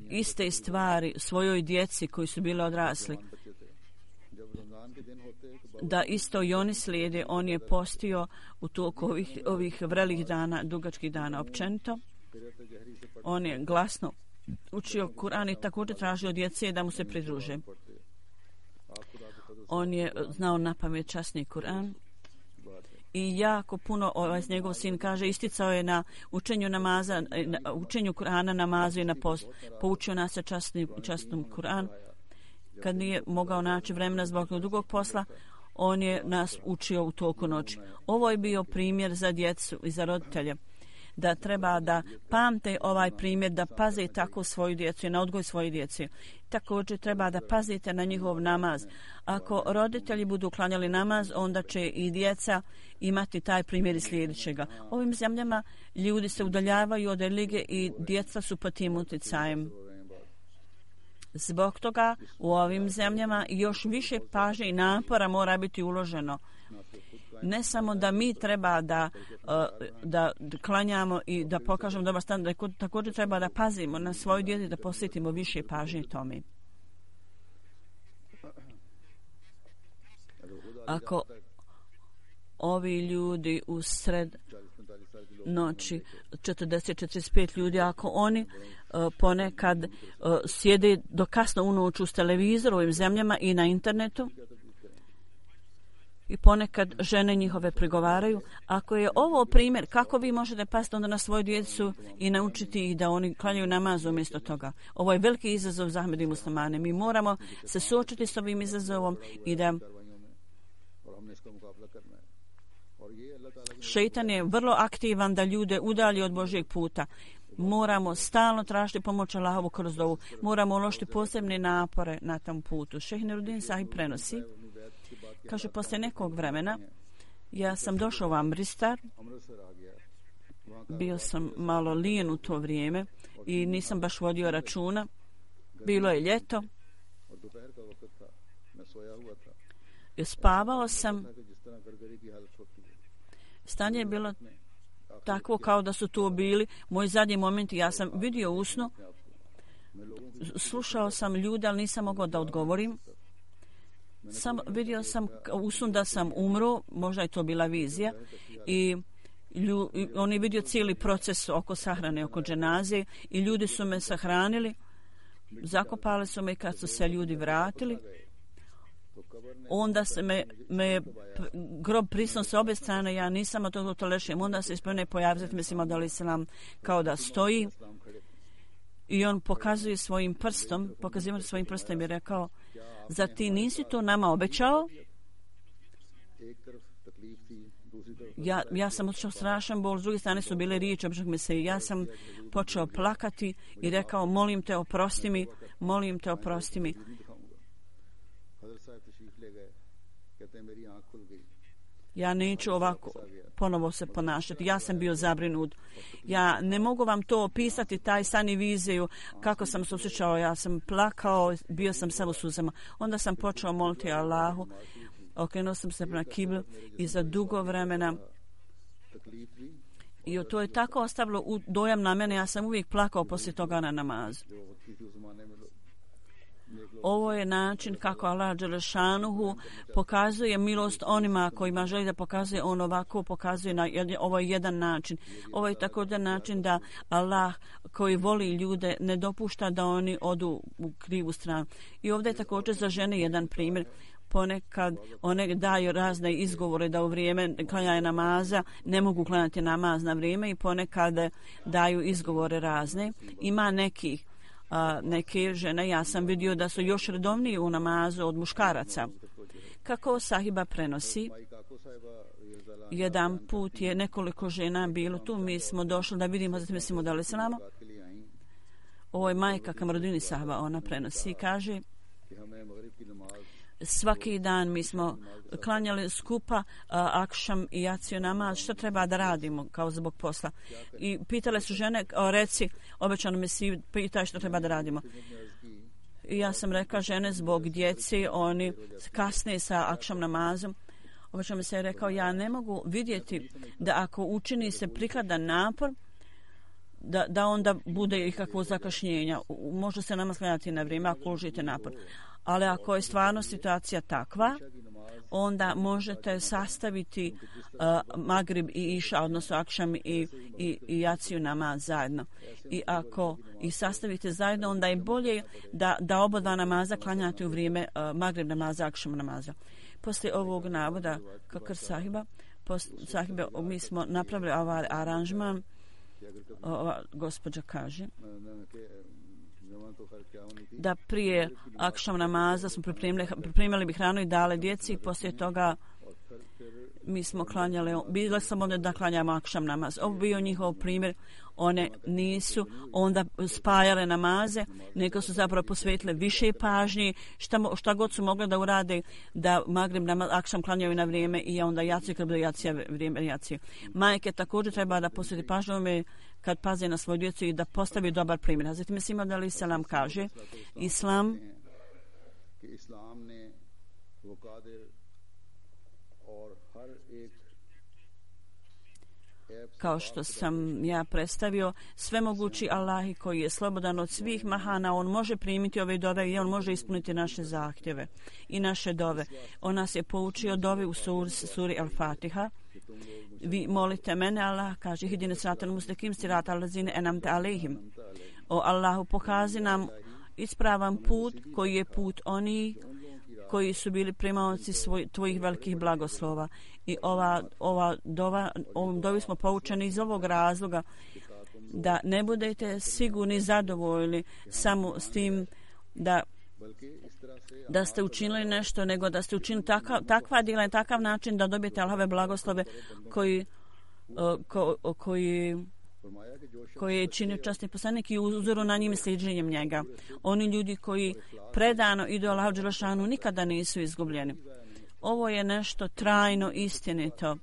iste stvari svojoj djeci koji su bili odrasli, da isto i oni slijede. On je postio u toku ovih vrelih dana, dugačkih dana općenito. On je glasno učio Kur'an i također tražio djece da mu se pridruže. On je znao napamet časni Kur'an i jako puno, njegov sin kaže, isticao je na učenju namaza, na učenju Kur'ana, namazu i na post. Poučio nas se časnom Kur'an. Kad nije mogao naći vremena zbog dugog posla, on je nas učio u toku noći. Ovo je bio primjer za djecu i za roditelje, da treba da pamte ovaj primjer, da paze tako svoju djecu i na odgoj svoje djece. Također treba da pazite na njihov namaz. Ako roditelji budu klanjali namaz, onda će i djeca imati taj primjer i sljedećega. Ovim zemljama ljudi se udaljavaju od religije i djeca su pod tim utjecajem. Zbog toga u ovim zemljama još više pažnje i napora mora biti uloženo. Ne samo da mi treba da klanjamo i da pokažemo dobar standard, također treba da pazimo na svoju djecu i da posvetimo više pažnje tome. Ako ovi ljudi u sred noći, 40-45 ljudi, ako oni ponekad sjede do kasno u noć uz televizor u ovim zemljama i na internetu, i ponekad žene njihove prigovaraju. Ako je ovo primjer, kako vi možete pasti onda na svoju djecu i naučiti ih da oni klanjaju namaz umjesto toga? Ovo je veliki izazov za Ahmedi muslimane. Mi moramo se suočiti s ovim izazovom i da šeitan je vrlo aktivan da ljude udalji od Božjeg puta. Moramo stalno tražiti pomoć Allahovu kroz dovu. Moramo uložiti posebne napore na tom putu. Šejh Nuruddin Sahib prenosi, kaže, poslije nekog vremena ja sam došao u Amristar, bio sam malo lijen u to vrijeme i nisam baš vodio računa. Bilo je ljeto i spavao sam. Stanje je bilo tako kao da su tu bili moji zadnji momenti. Ja sam vidio u snu, slušao sam ljude, ali nisam mogao da odgovorim. Vidio sam u snu da sam umro, možda je to bila vizija, i on je vidio cijeli proces oko sahrane, oko dženaze, i ljudi su me sahranili, zakopali su me. Kad su se ljudi vratili, onda se me grob prisno sa obje strane, ja nisam od toga to lešim. Onda se ispune pojaviti, mislim, od Al-Islam kao da stoji i on pokazuje svojim prstom, i rekao, zar ti nisi to nama obećao? Ja sam otišao strašan bol, s druge strane su bile riječi obećanog Mesije. Ja sam počeo plakati i rekao, molim te, oprosti mi. Ja neću ovako ponovo se ponašati. Ja sam bio zabrinut. Ja ne mogu vam to opisati, taj san i viziju, kako sam se osjećao. Ja sam plakao, bio sam samo u suzama. Onda sam počeo moliti Allahu. Okrenuo sam se na kiblu i za dugo vremena. I to je tako ostavilo dojam na mene. Ja sam uvijek plakao poslije toga na namazu. Ovo je način kako Allah dželešanuhu pokazuje milost onima kojima želi da pokazuje. On ovako pokazuje ovo je jedan način. Ovo je također način da Allah koji voli ljude ne dopušta da oni odu u krivu stranu. I ovdje je također za žene jedan primjer. Ponekad one daju razne izgovore da u vrijeme klanjanja namaza ne mogu klanjati namaz na vrijeme i ponekad daju izgovore razne. Ima neke žene, ja sam vidio da su još redovniji u namazu od muškaraca. Kako sahiba prenosi, Jedan put je nekoliko žena bilo tu, mi smo došli da vidimo, zatim mislimo da li selama. Ovo je majka Kamardini Sahaba, ona prenosi i kaže: svaki dan mi smo klanjali skupa akšam i jaciju namaz, što treba da radimo kao zbog posla. I pitale su žene, reci, obećano mi si, pitaj što treba da radimo. I ja sam rekla, žene zbog djeci, oni kasne sa akšam namazom. Obećano mi se je rekao, ja ne mogu vidjeti da ako učini se prikladan napor, da onda bude ikakvo zakašnjenja. Može se namaz klanjati na vrijeme ako uložite napor. Ali ako je stvarno situacija takva, onda možete sastaviti Magrib i Iša, odnosno Akšam i Jaciju namaz zajedno. I ako ih sastavite zajedno, onda je bolje da oba dva namaza klanjate u vrijeme Magrib namaza, Akšam namaza. Poslije ovog navoda Kakr sahiba, mi smo napravili ovaj aranžman. Ova gospođa kaže da prije akšam namaza smo pripremili bi hranu i dali djeci i poslije toga mi smo klanjali, bile sam onda da klanjamo akšam namaz. Ovo bio njihov primjer, one nisu onda spajale namaze, nego su zapravo posvetile više pažnje, šta god su mogle da urade, da Magrib namaz, akšam klanjaju na vrijeme i onda jaciju, kad bude jacija, vrijeme jacije. Majke također treba da posveti pažnju kad paze na svoju djecu i da postavi dobar primjer. Hazreti Mesih Maud alejhi selam kaže, Islam kao što sam ja predstavio, svemogući Allahi koji je slobodan od svih mahana, on može primiti ove dove i on može ispuniti naše zahtjeve i naše dove. On nas je poučio dovi u suri Al-Fatiha. Vi molite mene, Allah kaže, hidine siratal mustakim siratal lazine enamte alejhim. O Allahu, pokaži nam ispravan put koji je put oni koji su bili primaoci tvojih velikih blagoslova. I ovom dovi smo poučeni iz ovog razloga da ne budete sigurni zadovoljni samo s tim da ste učinili nešto, nego da ste učinili takva djela i takav način da dobijete Allahove blagoslove koji je činio časni poslanik i uzoru na njim sliđenjem njega. Oni ljudi koji predano idu Allahu dželešanu nikada nisu izgubljeni. Ovo je nešto trajno istinito.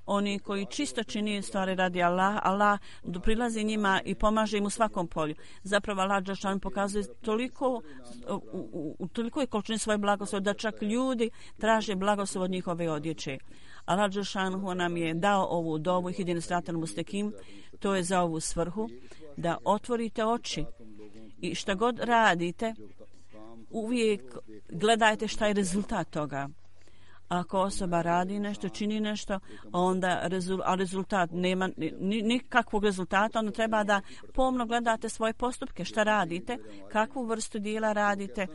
Oni koji čisto čini stvari radi Allah prilazi njima i pomaže im u svakom polju. Zapravo Allah dželešanu pokazuje u tolikoj količini svoje blagoslove da čak ljudi traže blagoslov od njihove odjeće. Allah dželešanu nam je dao ovu dovu hidine siratal mustakim. To je za ovu svrhu da otvorite oči i šta god radite, uvijek gledajte šta je rezultat toga. Ako osoba radi nešto, čini nešto, onda rezultat nema nikakvog rezultata, onda treba da pomno gledate svoje postupke, šta radite, kakvu vrstu dijela radite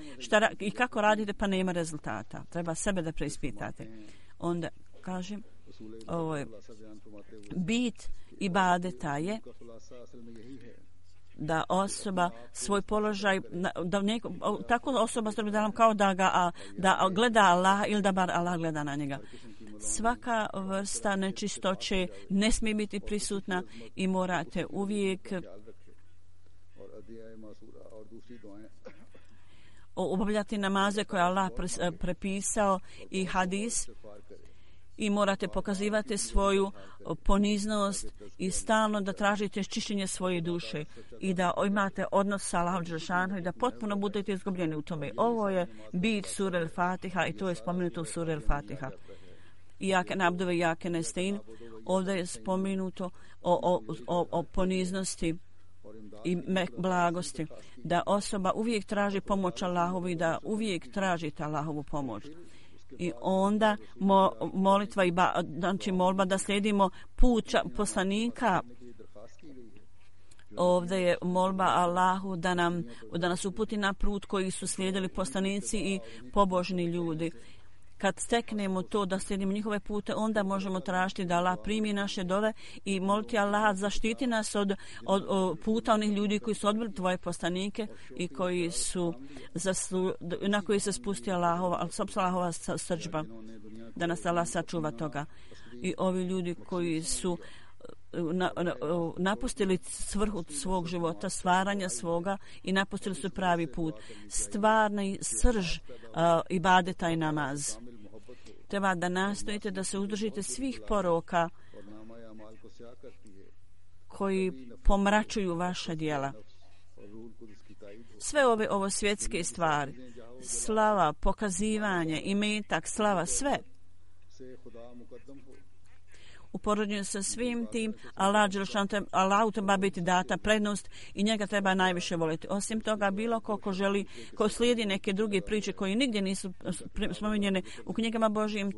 i kako radite, pa nema rezultata. Treba sebe da preispitate. Onda kažem, ovo je bit ibadeta je da osoba svoj položaj, tako osoba kao da gleda Allaha ili da bar Allah gleda na njega. Svaka vrsta nečistoće ne smije biti prisutna i morate uvijek obavljati namaze koje Allah prepisao i hadis i morate pokazivati svoju poniznost i stalno da tražite čišćenje svoje duše i da imate odnos sa Allahom dželešanu i da potpuno budete izgubljeni u tome. Ovo je bit sure Al-Fatiha i to je spomenuto u sure Al-Fatiha. Iake nabdove, iake nestein, ovdje je spomenuto o poniznosti i blagosti, da osoba uvijek traži pomoć Allahovu i da uvijek tražite Allahovu pomoć. I onda molitva i znači molba da slijedimo put poslanika. Ovdje je molba Allahu da nas uputi na put koji su slijedili poslanici i pobožni ljudi. Kad steknemo to da slijedimo njihove pute, onda možemo tražiti da Allah primi naše dove i moliti Allah zaštiti nas od puta onih ljudi koji su odbili tvoje poslanike i koji su na koji se spusti Allahova srdžba. da nas Allah sačuva toga. I ovi ljudi koji su napustili svrhu svog života, stvaranja svoga i napustili su pravi put. Stvarni srž ibadeta i namaz. Treba da nastojite da se uzdržite svih poroka koji pomračuju vaša djela. Sve ovo svjetske stvari, slava, pokazivanje, imetak, slava, sve. U poređenju sa svim tim, Allahu treba biti data prednost i njega treba najviše voliti. Osim toga, bilo ko želi, ko slijedi neke druge priče koji nigdje nisu spominjene u knjigama Božijim,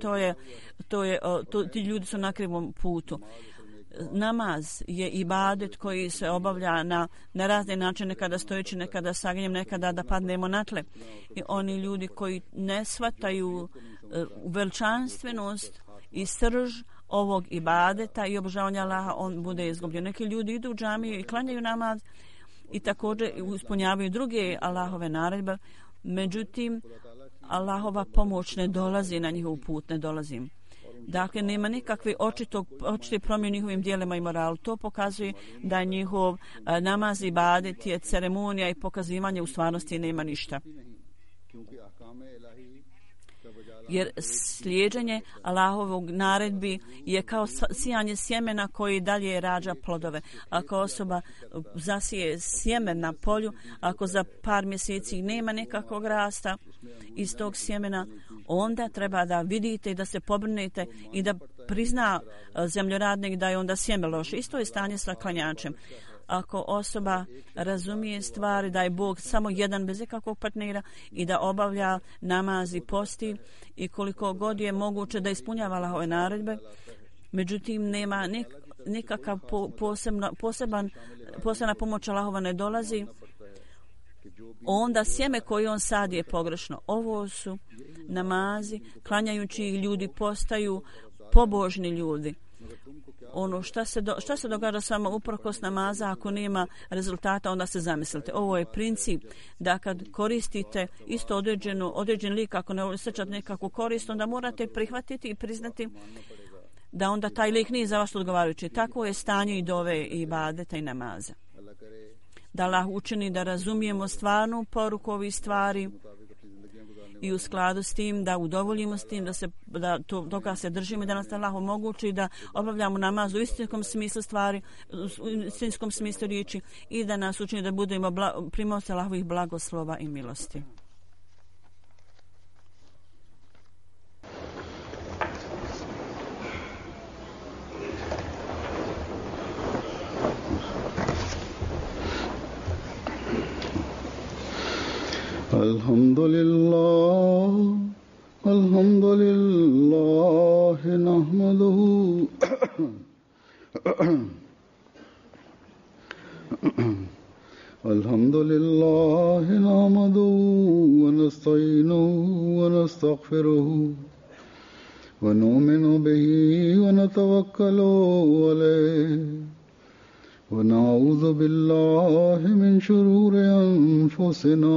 ti ljudi su na krivom putu. Namaz je ibadet koji se obavlja na razne načine, nekada stojeći, nekada saginjem, nekada da padnemo na tle. I oni ljudi koji ne shvataju veličanstvenost i srž ovog ibadeta i obožavanja Allaha, on bude izgubljen. Neki ljudi idu u džamiju i klanjaju namaz i također ispunjavaju druge Allahove naredbe, međutim Allahova pomoć ne dolazi na njihov put, ne dolazi. Dakle, nema nikakve očite promjene njihovim dijelima i moralu. To pokazuje da njihov namaz i ibadet je ceremonija i pokazivanje, u stvarnosti nema ništa. Jer slijeđenje Allahovog naredbi je kao sijanje sjemena koji dalje rađa plodove. Ako osoba zasije sjeme na polju, ako za par mjeseci nema nekakvog rasta iz tog sjemena, onda treba da vidite i da se pobrinete i da prizna zemljoradnik da je onda sjeme loše. Isto je stanje sa klanjačem. Ako osoba razumije stvari da je Bog samo jedan bez ikakvog partnera i da obavlja namaz i posti i koliko god je moguće da ispunjava Allahove naredbe, međutim nema nikakav posebna pomoć Allahova ne dolazi, onda sjeme koje on sadi je pogrešno. Ovo su namazi, klanjajući ljudi postaju pobožni ljudi. Ono šta se događa s vama uprkos namaza, ako nema rezultata, onda se zamislite. Ovo je princip da kad koristite isto određen lik, ako ne osjećate nekakvu korist, onda morate prihvatiti i priznati da onda taj lik nije za vas odgovarajući. Tako je stanje i dove i ibadeta i namaza. Da Allah učini da razumijemo stvarnu poruku ovih stvari i u skladu s tim da udovoljimo s tim, da toga se držimo i da nas Allah omogući da obavljamo namaz u istinskom smislu stvari, u istinskom smislu riječi i da nas učini da budemo primaoci Allahovih blagoslova i milosti. Alhamdulillah, nahmaduhu wa nasta'inuhu wa nastaghfiruhu wa nu'minu bihi wa natawakkalu alayhi wa na'udhu billahi min shururi anfusina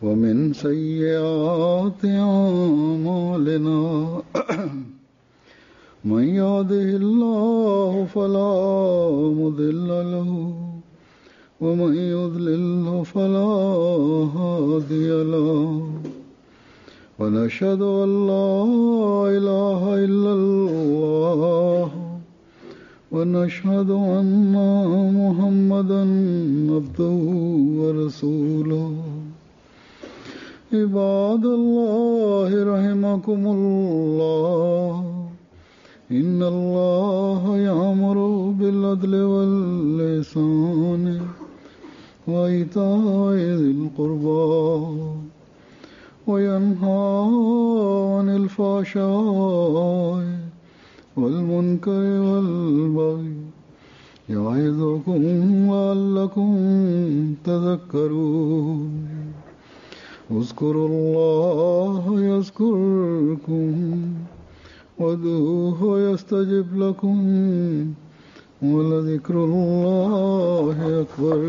ومن سيئات أعمالنا من يهده الله فلا مضل له ومن يضلل فلا هادي له ونشهد أن لا إله إلا الله ونشهد أن محمدا عبده ورسوله عباد الله رحمكم الله إن الله يأمر بالعدل والإحسان وإيتاء ذي القربى وينهى عن الفحشاء والمنكر والبغي يعظكم لعلكم تذكرون اذكروا الله يذكركم وادعوه يستجب لكم ولذكر الله أكبر